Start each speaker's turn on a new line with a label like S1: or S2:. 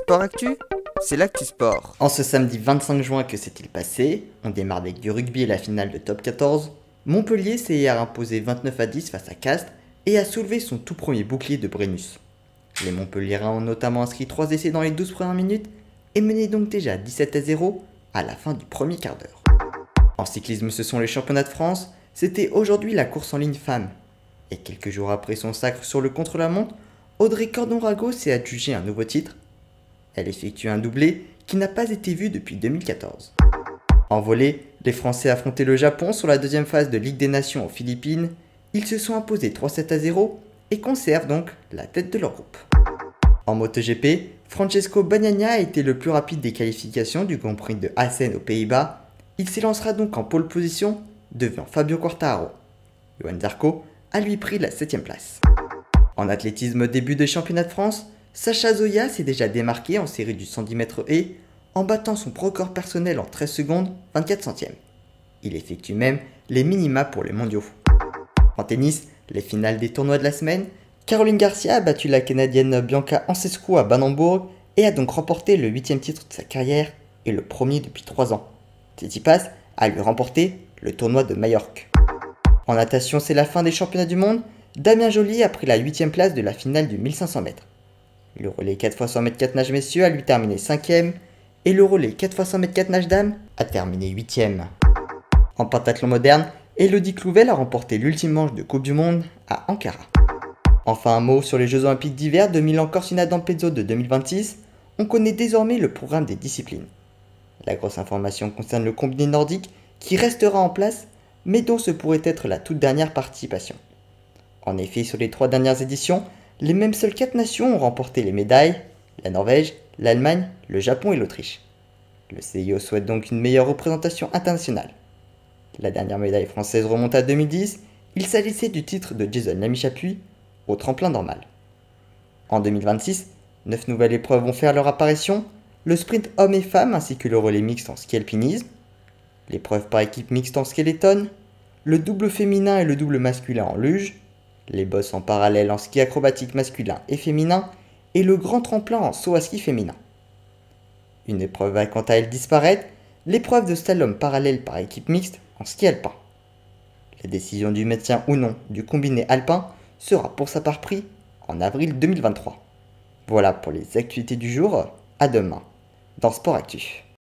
S1: Sport Actu, c'est l'actu sport.
S2: En ce samedi 25 juin, que s'est-il passé? On démarre avec du rugby et la finale de top 14. Montpellier s'est hier imposé 29-10 face à Castres et a soulevé son tout premier bouclier de Brennus. Les Montpelliérains ont notamment inscrit 3 essais dans les 12 premières minutes et menaient donc déjà 17-0 à la fin du premier quart d'heure. En cyclisme, ce sont les championnats de France. C'était aujourd'hui la course en ligne femmes. Et quelques jours après son sacre sur le contre-la-montre, Audrey Cordon-Rago s'est adjugé un nouveau titre. Elle effectue un doublé qui n'a pas été vu depuis 2014. En volley, les Français affrontaient le Japon sur la deuxième phase de Ligue des Nations aux Philippines. Ils se sont imposés 3-7-0 et conservent donc la tête de leur groupe. En MotoGP, Francesco Bagnaia a été le plus rapide des qualifications du Grand Prix de Assen aux Pays-Bas. Il s'élancera donc en pole position devant Fabio Quartararo. Johan Zarco a lui pris la 7ème place. En athlétisme, début des championnats de France, Sacha Zoya s'est déjà démarqué en série du 110 mètres haies en battant son record personnel en 13 secondes 24 centièmes. Il effectue même les minima pour les mondiaux. En tennis, les finales des tournois de la semaine, Caroline Garcia a battu la Canadienne Bianca Andreescu à Baden-Bourg et a donc remporté le 8e titre de sa carrière et le premier depuis 3 ans. Tsitsipas a lui remporté le tournoi de Majorque. En natation, c'est la fin des championnats du monde. Damien Joly a pris la 8e place de la finale du 1500 mètres. Le relais 4x100 m 4 nage messieurs a lui terminé 5e et le relais 4x100 m 4 nage dames a terminé 8e. En pentathlon moderne, Elodie Clouvel a remporté l'ultime manche de Coupe du Monde à Ankara. Enfin un mot sur les Jeux Olympiques d'hiver de Milan-Cortina d'Ampezzo de 2026, on connaît désormais le programme des disciplines. La grosse information concerne le combiné nordique qui restera en place mais dont ce pourrait être la toute dernière participation. En effet, sur les 3 dernières éditions, les mêmes seules 4 nations ont remporté les médailles, la Norvège, l'Allemagne, le Japon et l'Autriche. Le CIO souhaite donc une meilleure représentation internationale. La dernière médaille française remonte à 2010, il s'agissait du titre de Jason Lamy-Chapuis au tremplin normal. En 2026, 9 nouvelles épreuves vont faire leur apparition, le sprint hommes et femmes ainsi que le relais mixte en ski alpinisme, l'épreuve par équipe mixte en skeleton, le double féminin et le double masculin en luge, les bosses en parallèle en ski acrobatique masculin et féminin, et le grand tremplin en saut à ski féminin. Une épreuve va quant à elle disparaître, l'épreuve de slalom parallèle par équipe mixte en ski alpin. La décision du maintien ou non du combiné alpin sera pour sa part prise en avril 2023. Voilà pour les actualités du jour, à demain dans Sport Actu.